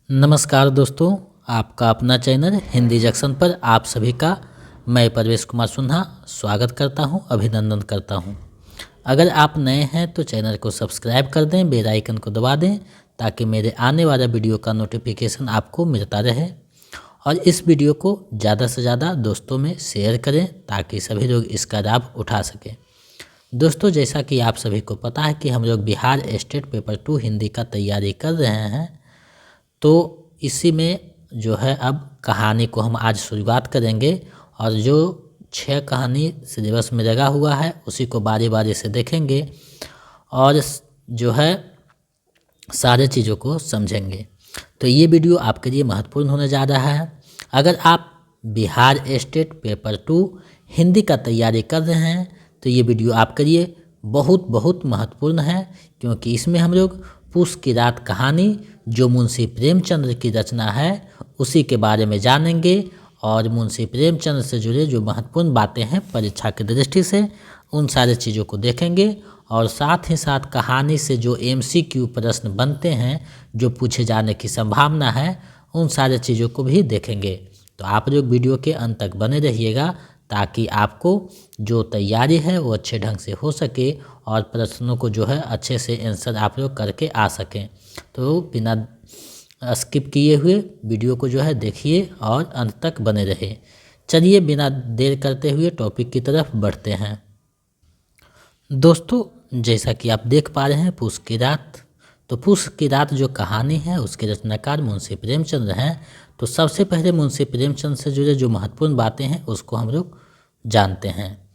नमस्कार दोस्तों, आपका अपना चैनल हिंदी जंक्शन पर आप सभी का मैं परवेश कुमार सुन्हा स्वागत करता हूं, अभिनंदन करता हूं। अगर आप नए हैं तो चैनल को सब्सक्राइब कर दें, बेल आइकन को दबा दें ताकि मेरे आने वाला वीडियो का नोटिफिकेशन आपको मिलता रहे। और इस वीडियो को ज़्यादा से ज़्यादा दोस्तों में शेयर करें ताकि सभी लोग इसका लाभ उठा सकें। दोस्तों, जैसा कि आप सभी को पता है कि हम लोग बिहार स्टेट पेपर 2 हिंदी का तैयारी कर रहे हैं, तो इसी में जो है अब कहानी को हम आज शुरुआत करेंगे और जो 6 कहानी सिलेबस में लगा हुआ है उसी को बारी बारी से देखेंगे और जो है सारे चीज़ों को समझेंगे। तो ये वीडियो आपके लिए महत्वपूर्ण होने जा रहा है। अगर आप बिहार स्टेट पेपर 2 हिंदी का तैयारी कर रहे हैं तो ये वीडियो आपके लिए बहुत बहुत महत्वपूर्ण है, क्योंकि इसमें हम लोग पूस की रात कहानी जो मुंशी प्रेमचंद्र की रचना है उसी के बारे में जानेंगे और मुंशी प्रेमचंद्र से जुड़े जो महत्वपूर्ण बातें हैं परीक्षा की दृष्टि से उन सारी चीज़ों को देखेंगे और साथ ही साथ कहानी से जो MCQ प्रश्न बनते हैं जो पूछे जाने की संभावना है उन सारी चीज़ों को भी देखेंगे। तो आप लोग वीडियो के अंत तक बने रहिएगा ताकि आपको जो तैयारी है वो अच्छे ढंग से हो सके और प्रश्नों को जो है अच्छे से आंसर आप लोग करके आ सकें। तो बिना स्किप किए हुए वीडियो को जो है देखिए और अंत तक बने रहे। चलिए बिना देर करते हुए टॉपिक की तरफ बढ़ते हैं। दोस्तों, जैसा कि आप देख पा रहे हैं पूस की रात, तो पूस की रात जो कहानी है उसके रचनाकार मुंशी प्रेमचंद्र हैं। तो सबसे पहले मुंशी प्रेमचंद्र से जुड़े जो महत्वपूर्ण बातें हैं उसको हम लोग जानते हैं।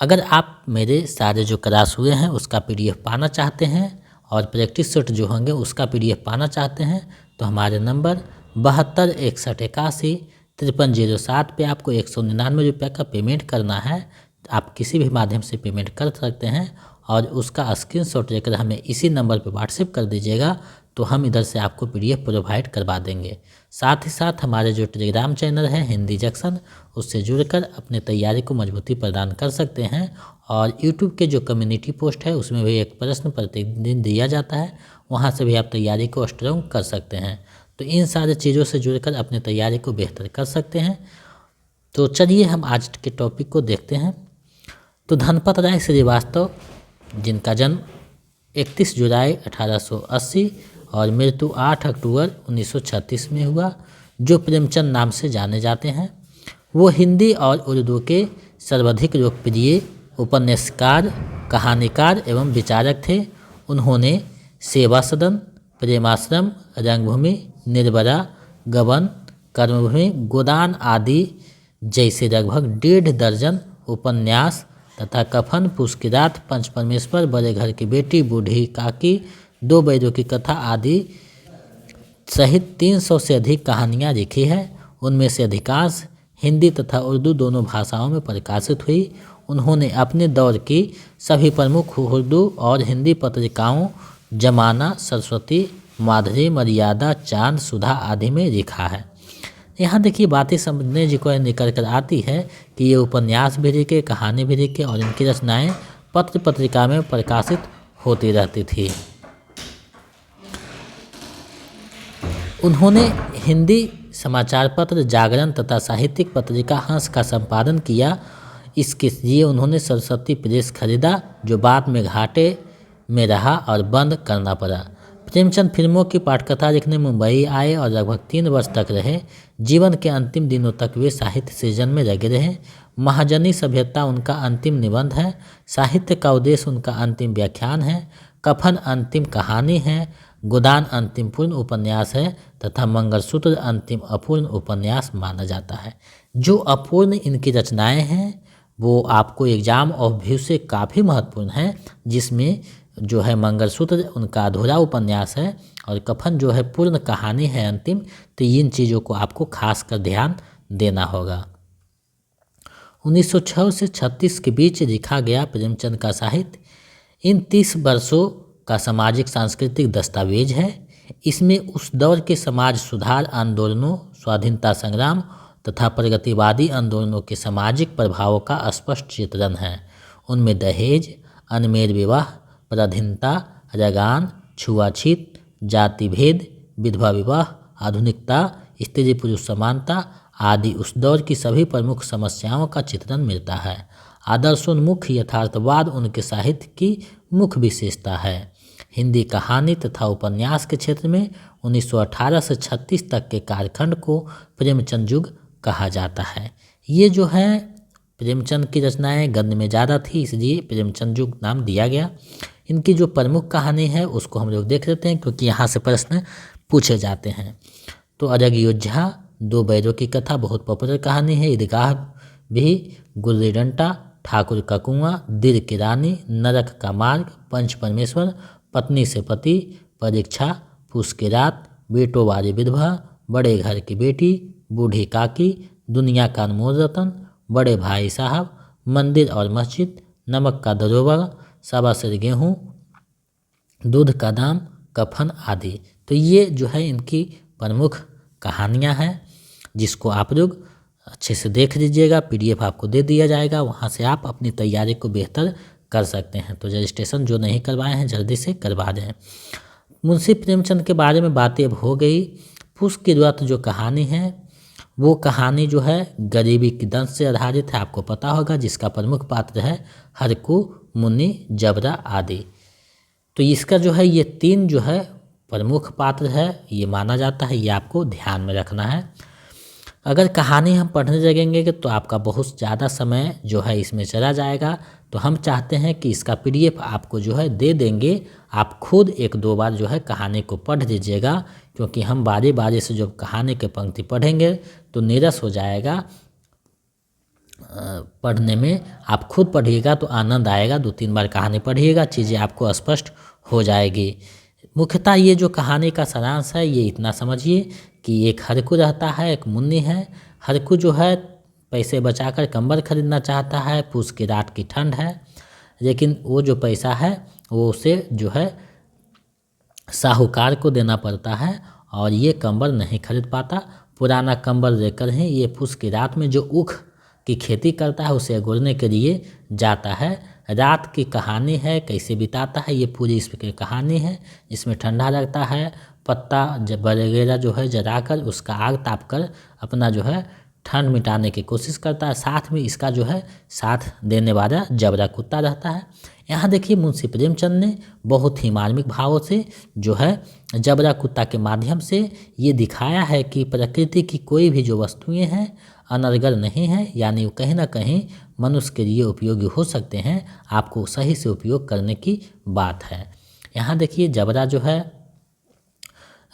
अगर आप मेरे सारे जो क्लास हुए हैं उसका PDF पाना चाहते हैं और प्रैक्टिस सेट जो होंगे उसका PDF पाना चाहते हैं तो हमारे नंबर 7261815307 पे आपको 199 रुपये का पेमेंट करना है। आप किसी भी माध्यम से पेमेंट कर सकते हैं और उसका स्क्रीनशॉट लेकर हमें इसी नंबर पर व्हाट्सएप कर दीजिएगा तो हम इधर से आपको PDF प्रोवाइड करवा देंगे। साथ ही साथ हमारे जो टेलीग्राम चैनल है हिंदी जंक्शन उससे जुड़कर अपने तैयारी को मजबूती प्रदान कर सकते हैं और YouTube के जो कम्युनिटी पोस्ट है उसमें भी एक प्रश्न प्रतिदिन दिया जाता है, वहाँ से भी आप तैयारी को स्ट्रॉन्ग कर सकते हैं। तो इन सारी चीज़ों से जुड़कर अपनी तैयारी को बेहतर कर सकते हैं। तो चलिए हम आज के टॉपिक को देखते हैं। तो धनपत राय श्रीवास्तव जिनका जन्म 31 जुलाई 1880 और मृत्यु 8 अक्टूबर 1936 में हुआ, जो प्रेमचंद नाम से जाने जाते हैं, वो हिंदी और उर्दू के सर्वाधिक लोकप्रिय उपन्यासकार, कहानीकार एवं विचारक थे। उन्होंने सेवा सदन, प्रेमाश्रम, रंगभूमि, निर्भरा, गबन, कर्मभूमि, गोदान आदि जैसे लगभग 1.5 दर्जन उपन्यास तथा कफन, पूस की रात, पंच परमेश्वर, बड़े घर की बेटी, बूढ़ी काकी, 2 बैलों की कथा आदि सहित 300 से अधिक कहानियाँ लिखी है। उनमें से अधिकांश हिंदी तथा उर्दू दोनों भाषाओं में प्रकाशित हुई। उन्होंने अपने दौर की सभी प्रमुख उर्दू और हिंदी पत्रिकाओं जमाना, सरस्वती, माधुरी, मर्यादा, चांद, सुधा आदि में लिखा है। यहाँ देखिए बातें समझने जी को निकल कर आती है कि ये उपन्यास भी लिखे, कहानी भी लिखे और इनकी रचनाएं पत्र पत्रिका में प्रकाशित होती रहती थी। उन्होंने हिंदी समाचार पत्र जागरण तथा साहित्यिक पत्रिका हंस का संपादन किया। इसके लिए उन्होंने सरस्वती प्रेस खरीदा जो बाद में घाटे में रहा और बंद करना पड़ा। प्रेमचंद फिल्मों की पटकथा लिखने मुंबई आए और लगभग 3 वर्ष तक रहे। जीवन के अंतिम दिनों तक वे साहित्य सृजन में लगे रहे। महाजनी सभ्यता उनका अंतिम निबंध है। साहित्य का उद्देश्य उनका अंतिम व्याख्यान है। कफन अंतिम कहानी है। गोदान अंतिम पूर्ण उपन्यास है तथा मंगलसूत्र अंतिम अपूर्ण उपन्यास माना जाता है। जो अपूर्ण इनकी रचनाएं हैं वो आपको एग्जाम ऑफ व्यू से काफ़ी महत्वपूर्ण है, जिसमें जो है मंगलसूत्र उनका अधूरा उपन्यास है और कफन जो है पूर्ण कहानी है अंतिम। तो इन चीज़ों को आपको खास कर ध्यान देना होगा। 1906 से 36 के बीच लिखा गया प्रेमचंद का साहित्य इन 30 वर्षों का सामाजिक सांस्कृतिक दस्तावेज है। इसमें उस दौर के समाज सुधार आंदोलनों, स्वाधीनता संग्राम तथा प्रगतिवादी आंदोलनों के सामाजिक प्रभावों का स्पष्ट चित्रण है। उनमें दहेज, अनमेल विवाह, पराधीनता, लगान, छुआछूत, जाति भेद, विधवा विवाह आधुनिकता, स्त्री पुरुष समानता आदि उस दौर की सभी प्रमुख समस्याओं का चित्रण मिलता है। आदर्शोन्मुख यथार्थवाद उनके साहित्य की मुख्य विशेषता है। हिंदी कहानी तथा उपन्यास के क्षेत्र में 1918 से 36 तक के कालखंड को प्रेमचंद युग कहा जाता है। ये जो है प्रेमचंद की रचनाएं गद्य में ज़्यादा थी, इसलिए प्रेमचंद युग नाम दिया गया। इनकी जो प्रमुख कहानी है उसको हम लोग देख लेते हैं, क्योंकि यहाँ से प्रश्न पूछे जाते हैं। तो अजग योद्धा, दो बैरों की कथा बहुत पॉपुलर कहानी है। ईदगाह भी, गुल्ली डंडा, ठाकुर का कुआं, दिल की रानी, नरक का मार्ग, पंच परमेश्वर, पत्नी से पति, परीक्षा, फूस की रात, बेटों वाली विधवा, बड़े घर की बेटी, बूढ़ी काकी, दुनिया का अनमोल रतन, बड़े भाई साहब, मंदिर और मस्जिद, नमक का दरोगा, सवा सेर गेहूँ, दूध का दाम, कफन आदि। तो ये जो है इनकी प्रमुख कहानियाँ हैं, जिसको आप लोग अच्छे से देख लीजिएगा। PDF आपको दे दिया जाएगा, वहाँ से आप अपनी तैयारी को बेहतर कर सकते हैं। तो रजिस्ट्रेशन जो नहीं करवाए हैं जल्दी से करवा दें। मुंशी प्रेमचंद के बारे में बातें अब हो गई। फूस की रात जो कहानी है वो कहानी जो है गरीबी की दंश से आधारित है, आपको पता होगा, जिसका प्रमुख पात्र है हरकू, मुन्नी, जबरा आदि। तो इसका जो है ये 3 जो है प्रमुख पात्र है, ये माना जाता है, ये आपको ध्यान में रखना है। अगर कहानी हम पढ़ने लगेंगे तो आपका बहुत ज़्यादा समय जो है इसमें चला जाएगा। तो हम चाहते हैं कि इसका PDF आपको जो है दे देंगे, आप खुद 1-2 बार जो है कहानी को पढ़ लीजिएगा, क्योंकि हम बारी बारी से जब कहानी के पंक्ति पढ़ेंगे तो नीरस हो जाएगा पढ़ने में। आप खुद पढ़िएगा तो आनंद आएगा, 2-3 बार कहानी पढ़िएगा, चीज़ें आपको स्पष्ट हो जाएगी। मुख्यतः ये जो कहानी का सारांश है ये इतना समझिए कि एक हरकू रहता है, एक मुन्नी है। हरकू जो है पैसे बचाकर कंबल खरीदना चाहता है, पूस की रात की ठंड है, लेकिन वो जो पैसा है वो उसे जो है साहूकार को देना पड़ता है और ये कंबल नहीं खरीद पाता। पुराना कंबल लेकर ही ये पूस की रात में जो ऊख की खेती करता है उसे अगोरने के लिए जाता है। रात की कहानी है, कैसे बिताता है ये पूरी इसकी कहानी है। इसमें ठंडा लगता है, पत्ता वगैरह जो है जलाकर उसका आग ताप कर अपना जो है ठंड मिटाने की कोशिश करता है। साथ में इसका जो है साथ देने वाला जबरा कुत्ता रहता है। यहाँ देखिए मुंशी प्रेमचंद ने बहुत ही मार्मिक भावों से जो है जबरा कुत्ता के माध्यम से ये दिखाया है कि प्रकृति की कोई भी जो वस्तुएं हैं अनर्गल नहीं है, यानी वो कहीं ना कहीं मनुष्य के लिए उपयोगी हो सकते हैं, आपको सही से उपयोग करने की बात है। यहाँ देखिए जबरा जो है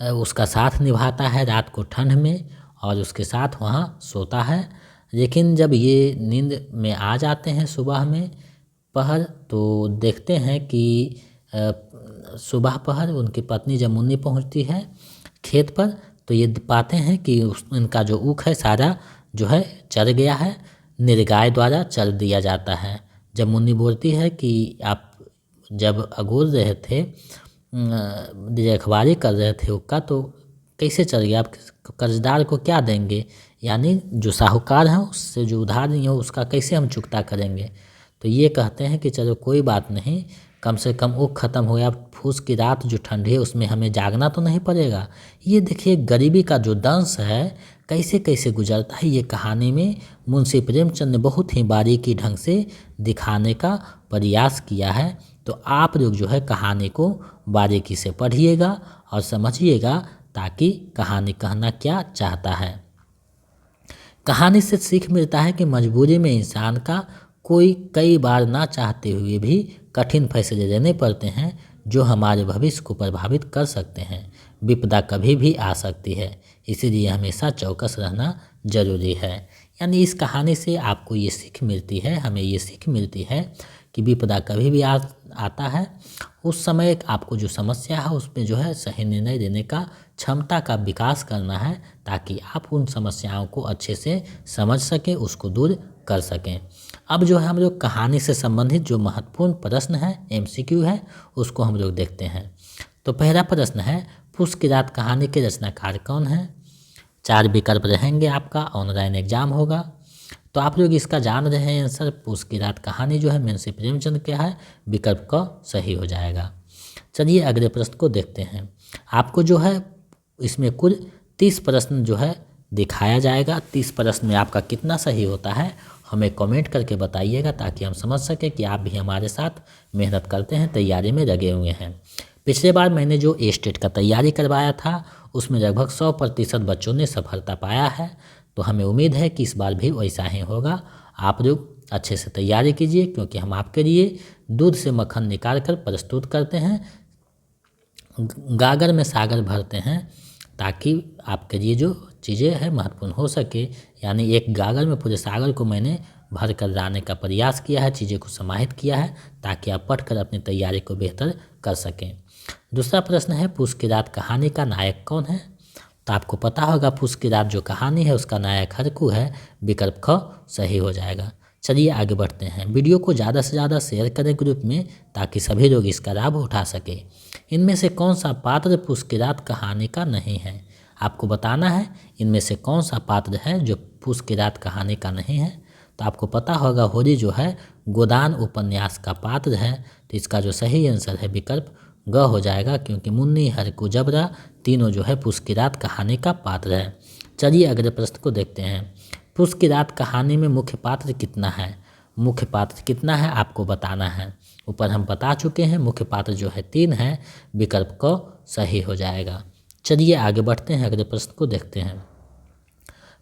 उसका साथ निभाता है रात को ठंड में और उसके साथ वहाँ सोता है। लेकिन जब ये नींद में आ जाते हैं सुबह में पहर, तो देखते हैं कि सुबह पहर उनकी पत्नी जब मुन्नी पहुँचती है खेत पर, तो ये पाते हैं कि उनका जो ऊख है सारा जो है चर गया है, निरगाय द्वारा चर दिया जाता है। जब मुन्नी बोलती है कि आप जब अगोर रहे थे, रखवाली कर रहे थे ऊख का, तो कैसे चल गया, आप कर्जदार को क्या देंगे, यानी जो साहूकार हैं उससे जो उधार नहीं हो उसका कैसे हम चुकता करेंगे। तो ये कहते हैं कि चलो कोई बात नहीं, कम से कम ऊख खत्म हो गया, फूस की रात जो ठंडी है उसमें हमें जागना तो नहीं पड़ेगा। ये देखिए गरीबी का जो दंश है कैसे कैसे गुजरता है, ये कहानी में मुंशी प्रेमचंद ने बहुत ही बारीकी ढंग से दिखाने का प्रयास किया है। तो आप लोग जो है कहानी को बारीकी से पढ़िएगा और समझिएगा, ताकि कहानी कहना क्या चाहता है। कहानी से सीख मिलता है कि मजबूरी में इंसान का कोई कई बार ना चाहते हुए भी कठिन फैसले लेने पड़ते हैं जो हमारे भविष्य को प्रभावित कर सकते हैं। विपदा कभी भी आ सकती है, इसीलिए हमेशा चौकस रहना जरूरी है। यानी इस कहानी से आपको ये सीख मिलती है, हमें ये सीख मिलती है कि विपदा कभी भी आता है, उस समय आपको जो समस्या है उसमें जो है सही निर्णय लेने का क्षमता का विकास करना है, ताकि आप उन समस्याओं को अच्छे से समझ सकें, उसको दूर कर सकें। अब जो है हम लोग कहानी से संबंधित जो महत्वपूर्ण प्रश्न है MCQ है उसको हम लोग देखते हैं। तो पहला प्रश्न है, फूस की रात कहानी के रचनाकार कौन है। 4 विकल्प रहेंगे, आपका ऑनलाइन एग्जाम होगा। तो आप लोग इसका जान रहे हैं आंसर, फूस की रात कहानी जो है मुंशी प्रेमचंद क्या है, विकल्प का सही हो जाएगा। चलिए अगले प्रश्न को देखते हैं। आपको जो है इसमें कुल 30 प्रश्न जो है दिखाया जाएगा। 30 प्रश्न में आपका कितना सही होता है हमें कमेंट करके बताइएगा, ताकि हम समझ सकें कि आप भी हमारे साथ मेहनत करते हैं, तैयारी में लगे हुए हैं। पिछले बार मैंने जो स्टेट का तैयारी करवाया था उसमें लगभग 100% बच्चों ने सफलता पाया है। तो हमें उम्मीद है कि इस बार भी वैसा ही होगा। आप लोग अच्छे से तैयारी कीजिए, क्योंकि हम आपके लिए दूध से मक्खन निकाल कर प्रस्तुत करते हैं, गागर में सागर भरते हैं, ताकि आपके लिए जो चीज़ें हैं महत्वपूर्ण हो सके। यानी एक गागर में पूरे सागर को मैंने भर कर लाने का प्रयास किया है, चीज़ें को समाहित किया है, ताकि आप पढ़कर अपनी तैयारी को बेहतर कर सकें। दूसरा प्रश्न है, पूस की रात कहानी का नायक कौन है? तो आपको पता होगा पूस की रात जो कहानी है उसका नायक हरकू है। विकल्प ख सही हो जाएगा। चलिए आगे बढ़ते हैं। वीडियो को ज़्यादा से ज़्यादा शेयर करें ग्रुप में, ताकि सभी लोग इसका लाभ उठा सके। इनमें से कौन सा पात्र पूस की रात कहानी का नहीं है? आपको बताना है इनमें से कौन सा पात्र है जो पूस की रात कहानी का नहीं है। तो आपको पता होगा होरी जो है गोदान उपन्यास का पात्र है। तो इसका जो सही आंसर है विकल्प ग हो जाएगा, क्योंकि मुन्नी हरकू जबरा तीनों जो है पूस की रात कहानी का पात्र है। चलिए अगले प्रश्न को देखते हैं। पूस की रात कहानी में मुख्य पात्र कितना है? मुख्य पात्र कितना है आपको बताना है। ऊपर हम बता चुके हैं, मुख्य पात्र जो है 3 है। विकल्प क सही हो जाएगा। चलिए आगे बढ़ते हैं, अगले प्रश्न को देखते हैं।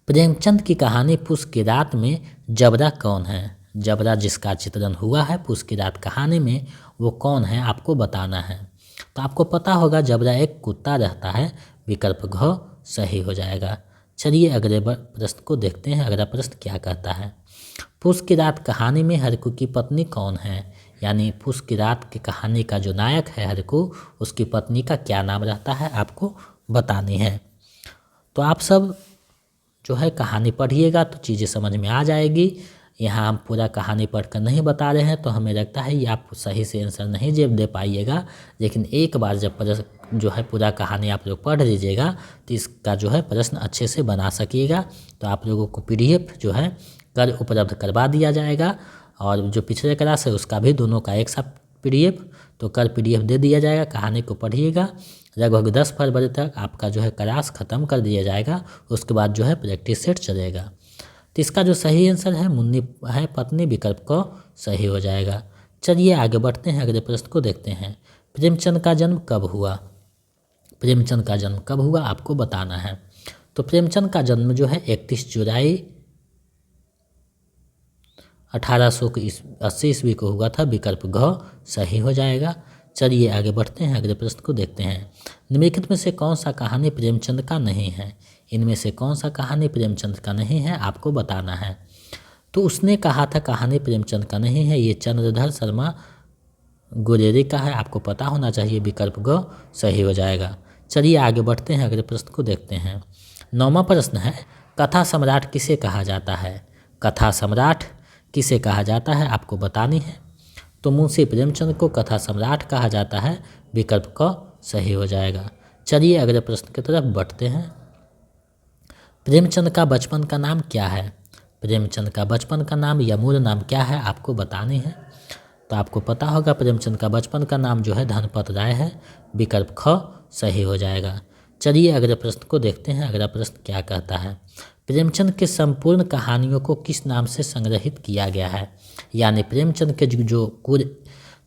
प्रेमचंद की कहानी पूस की रात में जबरा कौन है? जबरा जिसका चित्रण हुआ है पूस की रात कहानी में, वो कौन है आपको बताना है। तो आपको पता होगा जबरा एक कुत्ता रहता है। विकल्प घ सही हो जाएगा। चलिए अगले प्रश्न को देखते हैं। अगला प्रश्न क्या कहता है? पूस की रात कहानी में हरकू की पत्नी कौन है? यानी पूस की रात की कहानी का जो नायक है हरकू, उसकी पत्नी का क्या नाम रहता है आपको बतानी है। तो आप सब जो है कहानी पढ़िएगा तो चीज़ें समझ में आ जाएगी। यहाँ हम पूरा कहानी पढ़कर नहीं बता रहे हैं, तो हमें लगता है ये आप सही से आंसर नहीं दे पाइएगा। लेकिन एक बार जब जो है पूरा कहानी आप लोग पढ़ लीजिएगा तो इसका जो है प्रश्न अच्छे से बना सकिएगा। तो आप लोगों को PDF जो है कर उपलब्ध करवा दिया जाएगा, और जो पिछले क्लास है उसका भी दोनों का एक साथ PDF, तो कर PDF दे दिया जाएगा। कहानी को पढ़िएगा। लगभग 10 फरवरी तक आपका जो है क्लास ख़त्म कर दिया जाएगा। उसके बाद जो है प्रैक्टिस सेट चलेगा। तो इसका जो सही आंसर है मुन्नी है पत्नी, विकल्प को सही हो जाएगा। चलिए आगे बढ़ते हैं, अगले प्रश्न को देखते हैं। प्रेमचंद का जन्म कब हुआ? प्रेमचंद का जन्म कब हुआ आपको बताना है। तो प्रेमचंद का जन्म जो है 31 जुलाई 1880 ईस्वी को हुआ था। विकल्प घ सही हो जाएगा। चलिए आगे बढ़ते हैं, अगले प्रश्न को देखते हैं। निम्नलिखित में से कौन सा कहानी प्रेमचंद का नहीं है? इनमें से कौन सा कहानी प्रेमचंद का नहीं है आपको बताना है। तो उसने कहा था कहानी प्रेमचंद का नहीं है, ये चंद्रधर शर्मा गुरेरी का है। आपको पता होना चाहिए। विकल्प ग सही हो जाएगा। चलिए आगे बढ़ते हैं, अगले प्रश्न को देखते हैं। 9वां प्रश्न है, कथा सम्राट किसे कहा जाता है? कथा सम्राट किसे कहा जाता है आपको बतानी है। तो मुंशी प्रेमचंद को कथा सम्राट कहा जाता है। विकल्प क सही हो जाएगा। चलिए अगले प्रश्न की तरफ बढ़ते हैं। प्रेमचंद का बचपन का नाम क्या है? प्रेमचंद का बचपन का नाम या मूल नाम क्या है आपको बतानी है। तो आपको पता होगा प्रेमचंद का बचपन का नाम जो है धनपत राय है। विकल्प ख सही हो जाएगा। चलिए अगले प्रश्न को देखते हैं। अगला प्रश्न क्या कहता है? प्रेमचंद के संपूर्ण कहानियों को किस नाम से संग्रहित किया गया है? यानी प्रेमचंद के जो कुल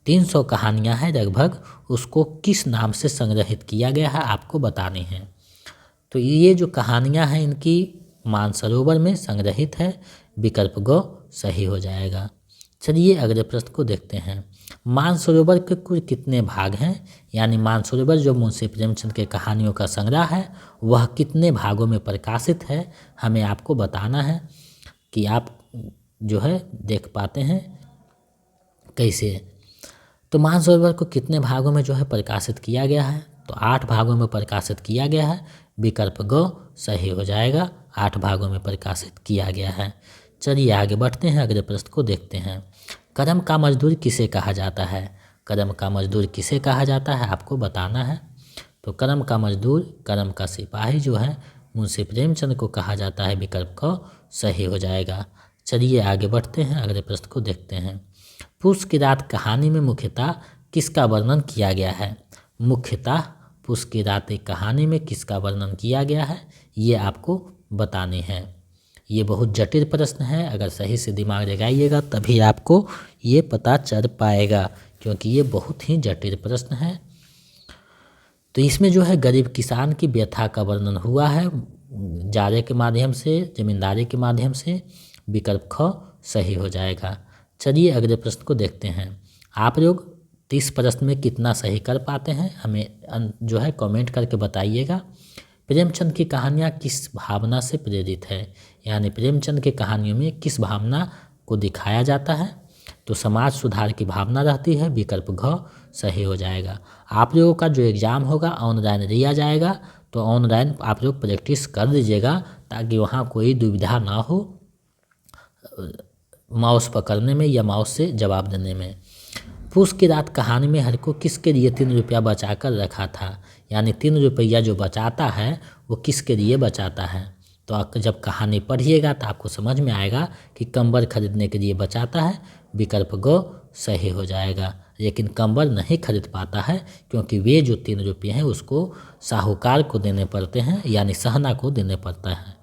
300 कहानियाँ हैं लगभग, उसको किस नाम से संग्रहित किया गया है आपको बतानी है। तो ये जो कहानियाँ हैं इनकी मानसरोवर में संग्रहित है। विकल्प ग सही हो जाएगा। चलिए अगले प्रश्न को देखते हैं। मानसरोवर के कुल कितने भाग हैं? यानी मानसरोवर जो मुंशी प्रेमचंद के कहानियों का संग्रह है वह कितने भागों में प्रकाशित है, हमें आपको बताना है कि आप जो है देख पाते हैं कैसे। तो मानसरोवर को कितने भागों में जो है प्रकाशित किया गया है? तो 8 भागों में प्रकाशित किया गया है। विकल्प ग सही हो जाएगा। 8 भागों में प्रकाशित किया गया है। चलिए आगे बढ़ते हैं, अगले प्रश्न को देखते हैं। कर्म का मजदूर किसे कहा जाता है? कर्म का मजदूर किसे कहा जाता है आपको बताना है। तो कर्म का मजदूर, कर्म का सिपाही जो है मुंशी प्रेमचंद को कहा जाता है। विकल्प क सही हो जाएगा। चलिए आगे बढ़ते हैं, अगले प्रश्न को देखते हैं। पूस की रात कहानी में मुख्यतः किसका वर्णन किया गया है? मुख्यतः पूस की रात एक कहानी में किसका वर्णन किया गया है, ये आपको बताने हैं। ये बहुत जटिल प्रश्न है, अगर सही से दिमाग लगाइएगा तभी आपको ये पता चल पाएगा, क्योंकि ये बहुत ही जटिल प्रश्न है। तो इसमें जो है गरीब किसान की व्यथा का वर्णन हुआ है जारे के माध्यम से, जमींदारी के माध्यम से। विकल्प ख सही हो जाएगा। चलिए अगले प्रश्न को देखते हैं। आप लोग 30 प्रश्न में कितना सही कर पाते हैं हमें जो है कमेंट करके बताइएगा। प्रेमचंद की कहानियाँ किस भावना से प्रेरित है, यानी प्रेमचंद की कहानियों में किस भावना को दिखाया जाता है, तो समाज सुधार की भावना रहती है। विकल्प घ सही हो जाएगा। आप लोगों का जो एग्ज़ाम होगा ऑनलाइन दिया जाएगा, तो ऑनलाइन आप लोग प्रैक्टिस कर दीजिएगा ताकि वहाँ कोई दुविधा ना हो माउस पकड़ने में या माउस से जवाब देने में। पूस की रात कहानी में हर को किसके लिए 3 रुपया बचा कर रखा था, यानी 3 रुपया जो बचाता है वो किसके लिए बचाता है। तो आप जब कहानी पढ़िएगा तो आपको समझ में आएगा कि कंबल खरीदने के लिए बचाता है। विकल्प ग सही हो जाएगा। लेकिन कंबल नहीं खरीद पाता है क्योंकि वे जो 3 रुपये हैं उसको साहूकार को देने पड़ते हैं, यानी सहना को देने पड़ता है।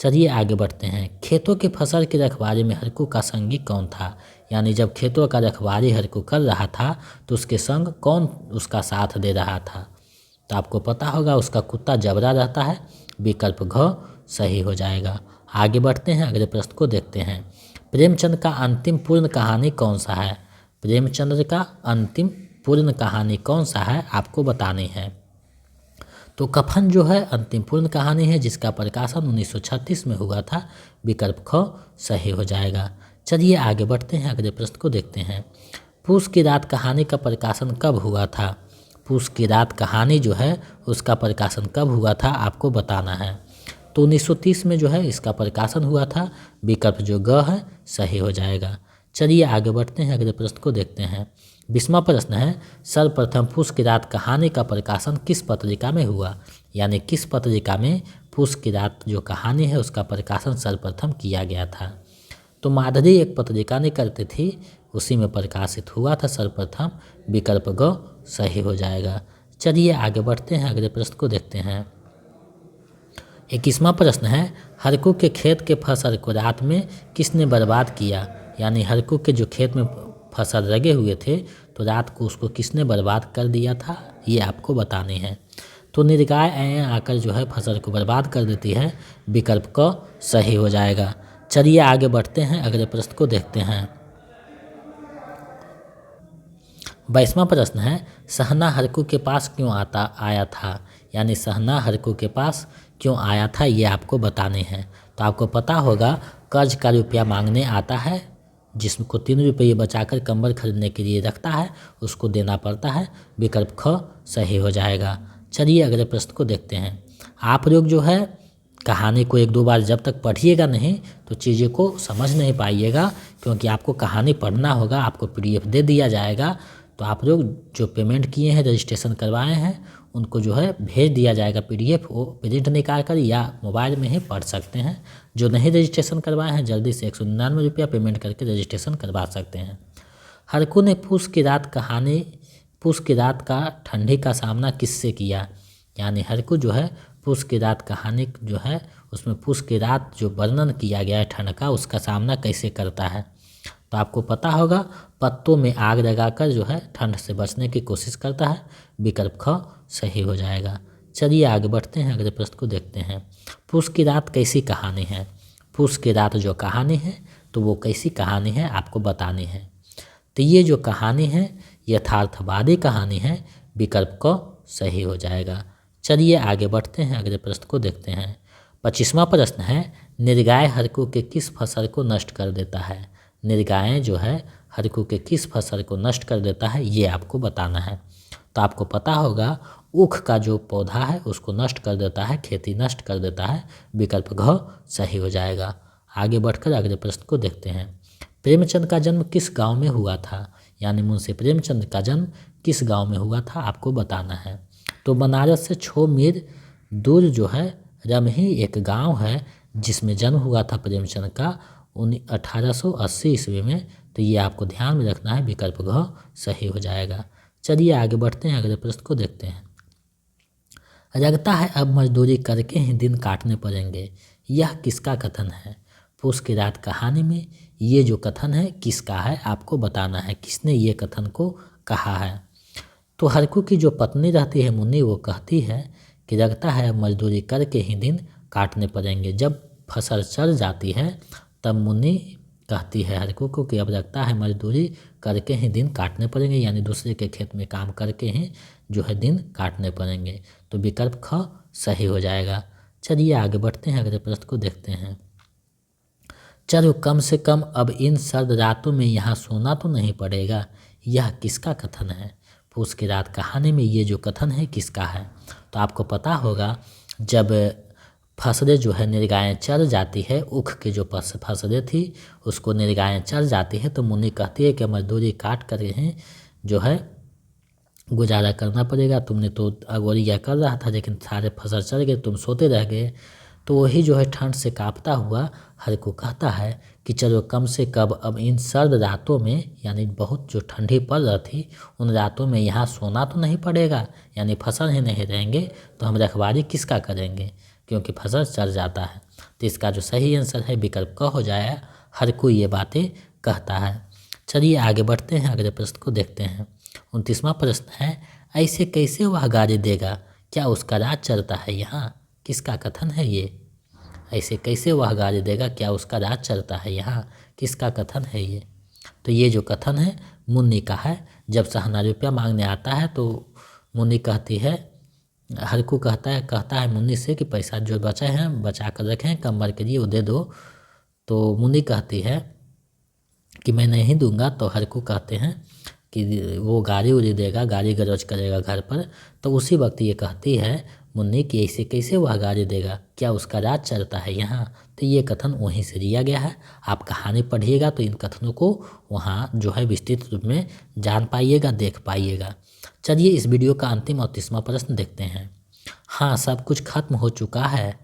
चलिए आगे बढ़ते हैं। खेतों की फसल की रखवाली में हरकू का संगी कौन था, यानी जब खेतों का रखवाली हरकू कर रहा था तो उसके संग कौन उसका साथ दे रहा था, तो आपको पता होगा उसका कुत्ता जबरा रहता है। विकल्प घ सही हो जाएगा। आगे बढ़ते हैं, अगले प्रश्न को देखते हैं। प्रेमचंद का अंतिम पूर्ण कहानी कौन सा है, प्रेमचंद का अंतिम पूर्ण कहानी कौन सा है आपको बतानी है। तो कफन जो है अंतिम पूर्ण कहानी है जिसका प्रकाशन 1936 में हुआ था। विकल्प ख सही हो जाएगा। चलिए आगे बढ़ते हैं, अगले प्रश्न को देखते हैं। पूस की रात कहानी का प्रकाशन कब हुआ था, पूस की रात कहानी जो है उसका प्रकाशन कब हुआ था आपको बताना है। तो 1930 में जो है इसका प्रकाशन हुआ था। विकल्प जो ग है सही हो जाएगा। चलिए आगे बढ़ते हैं, अगले प्रश्न को देखते हैं। 20वां प्रश्न है, सर्वप्रथम पूस की रात कहानी का प्रकाशन किस पत्रिका में हुआ, यानी किस पत्रिका में पूस की रात जो कहानी है उसका प्रकाशन सर्वप्रथम किया गया था। तो माधुरी एक पत्रिका निकलती थी, उसी में प्रकाशित हुआ था सर्वप्रथम। विकल्प ग सही हो जाएगा। चलिए आगे बढ़ते हैं, अगले प्रश्न को देखते हैं। 21वां प्रश्न है, हरकू के खेत के फसल को रात में किसने बर्बाद किया, यानी हरकू के जो खेत में फसल लगे हुए थे तो रात को उसको किसने बर्बाद कर दिया था, ये आपको बताने हैं। तो निर्गाय ऐं आकर जो है फसल को बर्बाद कर देती है। विकल्प क सही हो जाएगा। चलिए आगे बढ़ते हैं, अगले प्रश्न को देखते हैं। 22वां प्रश्न है, सहना हरकू के पास क्यों आया था, यानी सहना हरकू के पास क्यों आया था ये आपको बताने हैं। तो आपको पता होगा कर्ज का रुपया मांगने आता है, जिसको 3 रुपये बचाकर कंबल खरीदने के लिए रखता है उसको देना पड़ता है। विकल्प ख सही हो जाएगा। चलिए अगले प्रश्न को देखते हैं। आप लोग जो है कहानी को 1-2 बार जब तक पढ़िएगा नहीं तो चीज़ों को समझ नहीं पाइएगा, क्योंकि आपको कहानी पढ़ना होगा। आपको PDF दे दिया जाएगा, तो आप लोग जो पेमेंट किए हैं, रजिस्ट्रेशन करवाए हैं, उनको जो है भेज दिया जाएगा PDF, वो प्रिंट निकाल कर या मोबाइल में ही पढ़ सकते हैं। जो नहीं रजिस्ट्रेशन करवाए हैं जल्दी से 199 रुपया पेमेंट करके रजिस्ट्रेशन करवा सकते हैं। हरकू ने पूस की रात का ठंडी का सामना किससे किया, यानी हरकू जो है पूस की रात कहानी जो है उसमें पूस की रात जो वर्णन किया गया है ठंड का, उसका सामना कैसे करता है। तो आपको पता होगा पत्तों में आग लगाकर जो है ठंड से बचने की कोशिश करता है। विकल्प ख सही हो जाएगा। चलिए आगे बढ़ते हैं, अगले प्रश्न को देखते हैं। पूस की रात कैसी कहानी है, पूस की रात जो कहानी है तो वो कैसी कहानी है आपको बतानी है। तो ये जो कहानी है यथार्थवादी कहानी है। विकल्प क सही हो जाएगा। चलिए आगे बढ़ते हैं, अगले प्रश्न को देखते हैं। 25वां प्रश्न है, निर्गाय हरकू के किस फसल को नष्ट कर देता है, निर्गाय जो है हरकू के किस फसल को नष्ट कर देता है ये आपको बताना है। तो आपको पता होगा ऊख का जो पौधा है उसको नष्ट कर देता है, खेती नष्ट कर देता है। विकल्प घ सही हो जाएगा। आगे बढ़कर अगले प्रश्न को देखते हैं। प्रेमचंद का जन्म किस गांव में हुआ था, यानी मुंशी प्रेमचंद का जन्म किस गांव में हुआ था आपको बताना है। तो बनारस से 6 मील दूर जो है रमही एक गांव है जिसमें जन्म हुआ था प्रेमचंद का 1880 ईस्वी में। तो ये आपको ध्यान में रखना है। विकल्प घ सही हो जाएगा। चलिए आगे बढ़ते हैं, अगले प्रश्न को देखते हैं। लगता है अब मजदूरी करके ही दिन काटने पड़ेंगे, यह किसका कथन है? पूस की रात कहानी में ये जो कथन है किसका है, आपको बताना है किसने ये कथन को कहा है। तो हरकू की जो पत्नी रहती है मुन्नी, वो कहती है कि लगता है अब मजदूरी करके ही दिन काटने पड़ेंगे। जब फसल चढ़ जाती है तब मुन्नी कहती है हरकू को कि अब लगता है मजदूरी करके ही दिन काटने पड़ेंगे, यानी दूसरे के खेत में काम करके ही जो है दिन काटने पड़ेंगे। तो विकल्प ख सही हो जाएगा। चलिए आगे बढ़ते हैं, अगले प्रश्न को देखते हैं। चलो कम से कम अब इन सर्द रातों में यहाँ सोना तो नहीं पड़ेगा, यह किसका कथन है? पूस की रात कहानी में ये जो कथन है किसका है? तो आपको पता होगा जब फसलें जो है निर्गायें चढ़ जाती है, ऊख की जो फसलें थी उसको निर्गायें चढ़ जाती है, तो मुन्नी कहती है कि मजदूरी काट कर ही जो है गुजारा करना पड़ेगा। तुमने तो अगोरिया कर रहा था लेकिन सारे फसल चढ़ गए, तुम सोते रह गए। तो वही जो है ठंड से कांपता हुआ हरकू कहता है कि चलो कम से कम अब इन सर्द रातों में, यानी बहुत जो ठंडी पड़ रही थी उन रातों में यहाँ सोना तो नहीं पड़ेगा, यानी फसल ही नहीं रहेंगे तो हम रखवाली किसका करेंगे, क्योंकि फसल चढ़ जाता है। तो इसका जो सही आंसर है विकल्प क हो जाएगा। हरकू ये बातें कहता है। चलिए आगे बढ़ते हैं, अगले प्रश्न को देखते हैं। 29वां प्रश्न है, ऐसे कैसे वह गाली देगा, क्या उसका राज चलता है यहाँ, किसका कथन है ये? ऐसे कैसे वह गाली देगा, क्या उसका राज चलता है यहाँ, किसका कथन है ये? तो ये जो कथन है मुन्नी का है। जब सहना रुपया मांगने आता है तो मुन्नी कहती है, हरकू कहता है मुन्नी से कि पैसा जो बचा है बचा कर रखें, कमर के लिए वो दे दो। तो मुन्नी कहती है कि मैं नहीं दूंगा। तो हरकू कहते हैं कि वो गाली उली देगा, गाली गलौज करेगा घर पर। तो उसी वक्त ये कहती है मुन्नी कि ऐसे कैसे वह गाली देगा, क्या उसका राज चलता है यहाँ। तो ये कथन वहीं से लिया गया है। आप कहानी पढ़िएगा तो इन कथनों को वहाँ जो है विस्तृत रूप में जान पाइएगा, देख पाइएगा। चलिए इस वीडियो का अंतिम और 30वां प्रश्न देखते हैं। हाँ सब कुछ खत्म हो चुका है,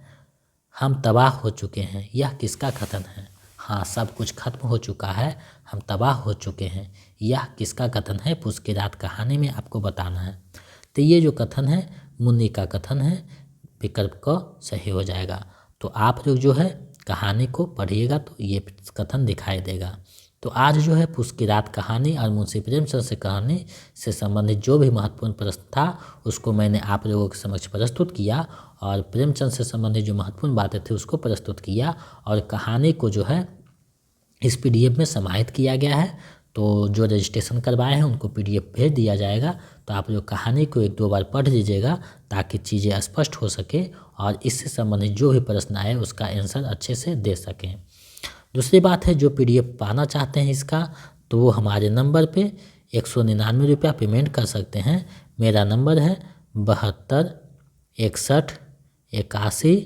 हम तबाह हो चुके हैं, यह किसका कथन है? हाँ सब कुछ खत्म हो चुका है, हम तबाह हो चुके हैं, यह किसका कथन है? पूस की रात कहानी में आपको बताना है। तो ये जो कथन है मुन्नी का कथन है, विकल्प क सही हो जाएगा। तो आप लोग जो है कहानी को पढ़िएगा तो ये कथन दिखाई देगा। तो आज जो है पूस की रात कहानी और मुंशी प्रेमचंद से कहानी से संबंधित जो भी महत्वपूर्ण प्रश्न था उसको मैंने आप लोगों के समक्ष प्रस्तुत किया, और प्रेमचंद से संबंधित जो महत्वपूर्ण बातें थी उसको प्रस्तुत किया, और कहानी को जो है इस PDF में समाहित किया गया है। तो जो रजिस्ट्रेशन करवाए हैं उनको PDF भेज दिया जाएगा। तो आप लोग कहानी को 1-2 बार पढ़ लीजिएगा ताकि चीज़ें स्पष्ट हो सके और इससे संबंधित जो भी प्रश्न आए उसका आंसर अच्छे से दे सकें। दूसरी बात है, जो PDF पाना चाहते हैं इसका तो वो हमारे नंबर पे 199 रुपया पेमेंट कर सकते हैं। मेरा नंबर है 72 61 81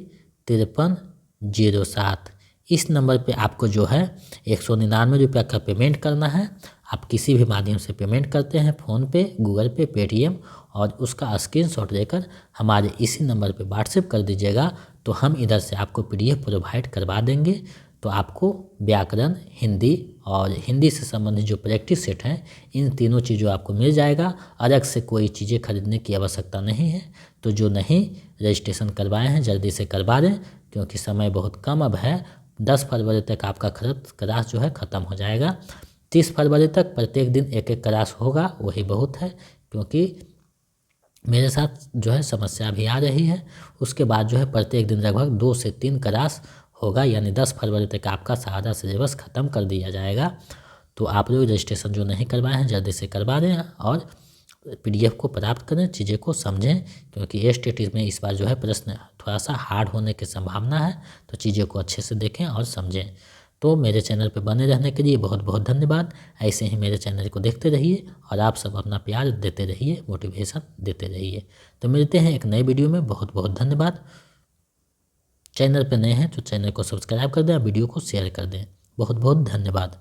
53 07। इस नंबर पे आपको जो है 199 रुपया का पेमेंट करना है। आप किसी भी माध्यम से पेमेंट करते हैं, फ़ोनपे, गूगल पे, पेटीएम, और उसका स्क्रीनशॉट लेकर हमारे इसी नंबर पे व्हाट्सएप कर दीजिएगा। तो हम इधर से आपको PDF प्रोवाइड करवा देंगे। तो आपको व्याकरण, हिंदी और हिंदी से संबंधित जो प्रैक्टिस सेट हैं इन तीनों चीज़ों आपको मिल जाएगा। अलग से कोई चीज़ें खरीदने की आवश्यकता नहीं है। तो जो नहीं रजिस्ट्रेशन करवाए हैं जल्दी से करवा दें, क्योंकि समय बहुत कम अब है। 10 फरवरी तक आपका क्लास जो है ख़त्म हो जाएगा। 30 फरवरी तक प्रत्येक दिन एक क्लास होगा, वही बहुत है, क्योंकि मेरे साथ जो है समस्या भी आ रही है। उसके बाद जो है प्रत्येक दिन लगभग 2 से 3 क्लास होगा, यानी 10 फरवरी तक आपका सारा सिलेबस ख़त्म कर दिया जाएगा। तो आप लोग रजिस्ट्रेशन जो नहीं करवाए हैं जल्दी से करवा दें और PDF को प्राप्त करें, चीज़ें को समझें, क्योंकि STT में इस बार जो है प्रश्न थोड़ा सा हार्ड होने की संभावना है। तो चीज़ों को अच्छे से देखें और समझें। तो मेरे चैनल पर बने रहने के लिए बहुत बहुत धन्यवाद। ऐसे ही मेरे चैनल को देखते रहिए और आप सब अपना प्यार देते रहिए, मोटिवेशन देते रहिए। तो मिलते हैं एक नए वीडियो में। बहुत बहुत धन्यवाद। चैनल पर नए हैं तो चैनल को सब्सक्राइब कर दें, वीडियो को शेयर कर दें। बहुत बहुत धन्यवाद।